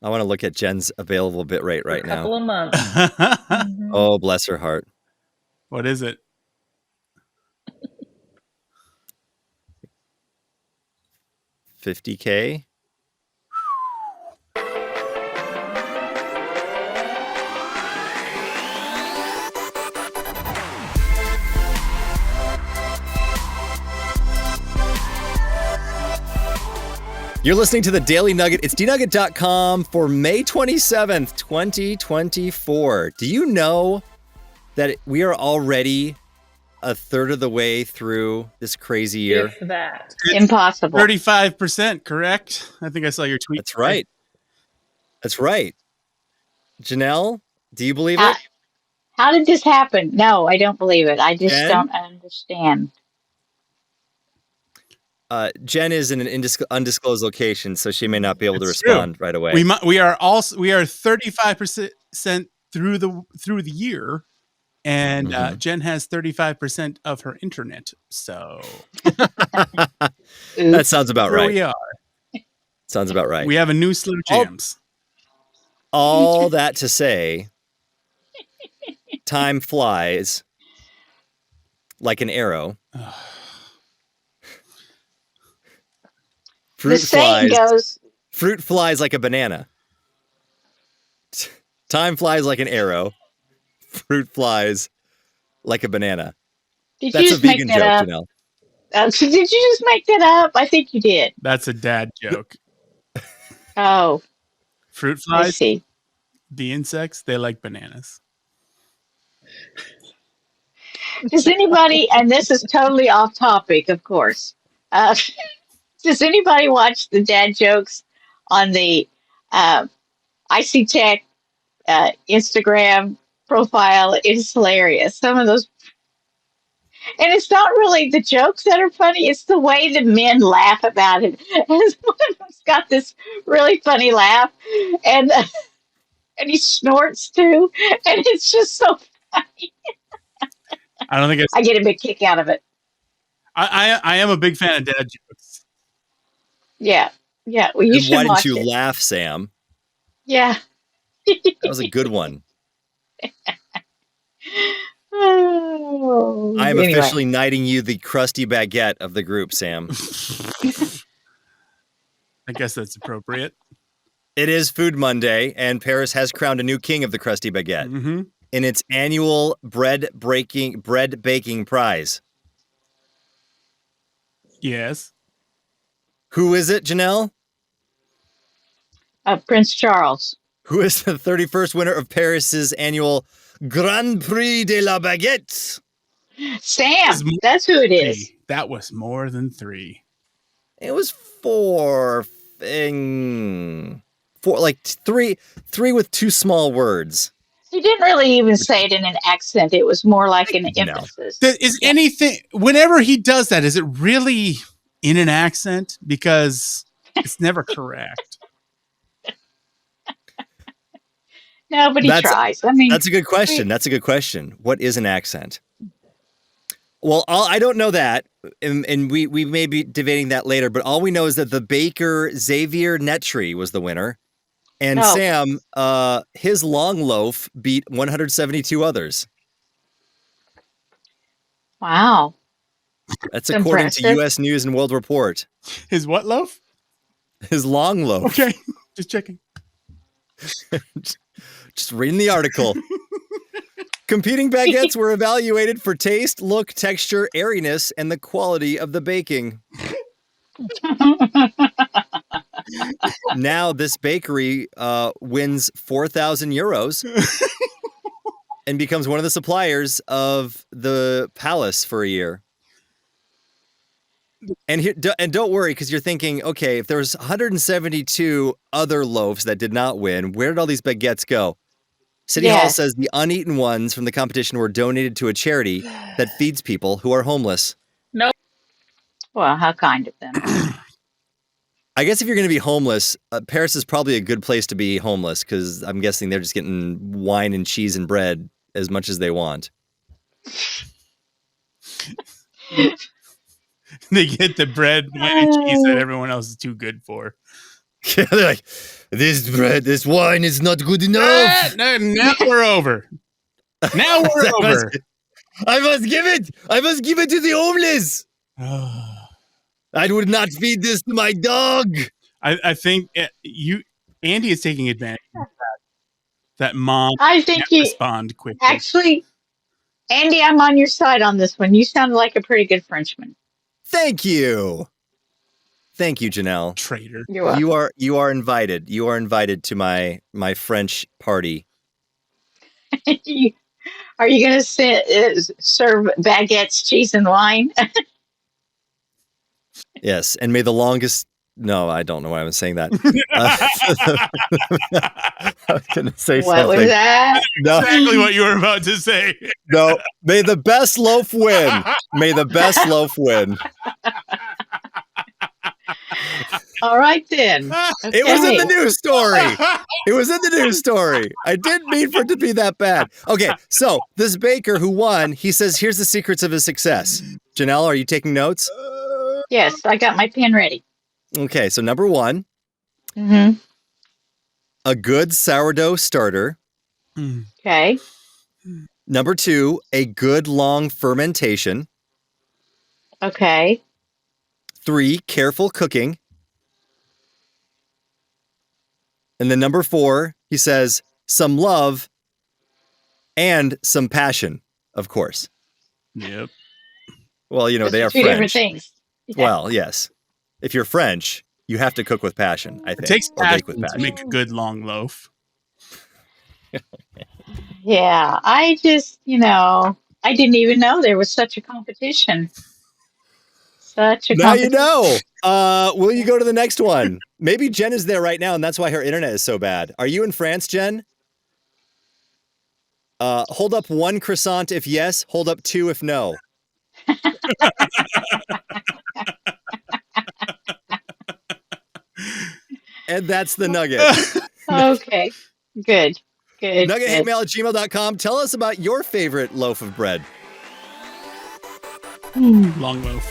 I want to look at Jen's available bit rate right now. A couple of months. Mm-hmm. Oh, bless her heart. What is it? $50K. You're listening to the Daily Nugget. It's dnugget.com for May 27th, 2024. Do you know that we are already a third of the way through this crazy year? If that. Impossible. 35%, correct? I think I saw your tweet. That's right. That's right. Janelle, do you believe it? How did this happen? No, I don't believe it. I just Jen? don't understand. Jen is in an undisclosed location, so she may not be able to It's respond right away. We are 35% through the year, and Jen has 35% of her internet. So that sounds about here right. we are. Sounds about right. We have a new slew of jams. All that to say, time flies like an arrow. The saying goes, fruit flies like a banana. Time flies like an arrow. Fruit flies like a banana. That's a vegan joke, Janelle. Did you just make that up? I think you did. That's a dad joke. Oh. Fruit flies, I see. The insects, they like bananas. Does anybody, and this is totally off topic, of course, does anybody watch the dad jokes on the IC Tech Instagram profile? It is hilarious. Some of those, and it's not really the jokes that are funny, it's the way the men laugh about it. And one of them's got this really funny laugh, and he snorts too, and it's just so funny. I don't think I get a big kick out of it. I am a big fan of dad jokes. Yeah. Well, you should why watch didn't you it. laugh, Sam? Yeah. That was a good one. I am officially knighting you the crusty baguette of the group, Sam. I guess that's appropriate. It is Food Monday, and Paris has crowned a new king of the crusty baguette in its annual bread baking prize. Yes. Who is it, Janelle? Prince Charles. Who is the 31st winner of Paris's annual Grand Prix de la Baguette? Sam, that's who it is. That was more than 3. It was 4, like three with 2 small words. He didn't really even say it in an accent. It was more like an emphasis. Is anything, whenever he does that, is it really in an accent? Because it's never correct. No, but he tries. I mean, that's a good question. That's a good question. What is an accent? Well, I don't know that, and we may be debating that later, but all we know is that the baker Xavier Netry was the winner. And Sam, his long loaf beat 172 others. Wow. That's according to U.S. News and World Report. His what loaf? His long loaf. Okay, just checking. Just reading the article. Competing baguettes were evaluated for taste, look, texture, airiness, and the quality of the baking. Now this bakery wins 4,000 euros and becomes one of the suppliers of the palace for a year. And don't worry, because you're thinking, okay, if there was 172 other loaves that did not win, where did all these baguettes go? City Hall says the uneaten ones from the competition were donated to a charity that feeds people who are homeless. No. Well, how kind of them. I guess if you're going to be homeless, Paris is probably a good place to be homeless, because I'm guessing they're just getting wine and cheese and bread as much as they want. They get the bread, wine, and cheese that everyone else is too good for. They're like, this wine is not good enough. Now we're over. Now we're over. I must give it to the homeless. I would not feed this to my dog. I think Andy is taking advantage of that mom I think can't you respond quickly. actually, Andy, I'm on your side on this one. You sound like a pretty good Frenchman. Thank you. Thank you, Janelle. Traitor. You're welcome. You are invited. You are invited to my French party. Are you going to serve baguettes, cheese, and wine? Yes, and may the longest. No, I don't know why I was saying that. I was going to say What something. was that? No, Exactly what you were about to say. no. May the best loaf win. May the best loaf win. All right, then. It was in Okay. the news story. It was in the news story. I didn't mean for it to be that bad. Okay, so this baker who won, he says, here's the secrets of his success. Janelle, are you taking notes? Yes, I got my pen ready. Okay, so number 1, Mm-hmm. a good sourdough starter. Okay. Number 2, a good long fermentation. Okay. 3, careful cooking. And then number 4, he says, some love and some passion, of course. Yep. Well, you know, Those they are two different French. things. Yeah. Well, yes. If you're French, you have to cook with passion, I think. It takes or bake with passion to passion. make a good long loaf. Yeah, I just, I didn't even know there was such a competition. Such a Now you competition. know. Will you go to the next one? Maybe Jen is there right now, and that's why her internet is so bad. Are you in France, Jen? Hold up 1 croissant if yes. Hold up 2 if no. And that's the Nugget. Okay. Good. Good. NuggetHateMail@gmail.com. Tell us about your favorite loaf of bread. Long loaf.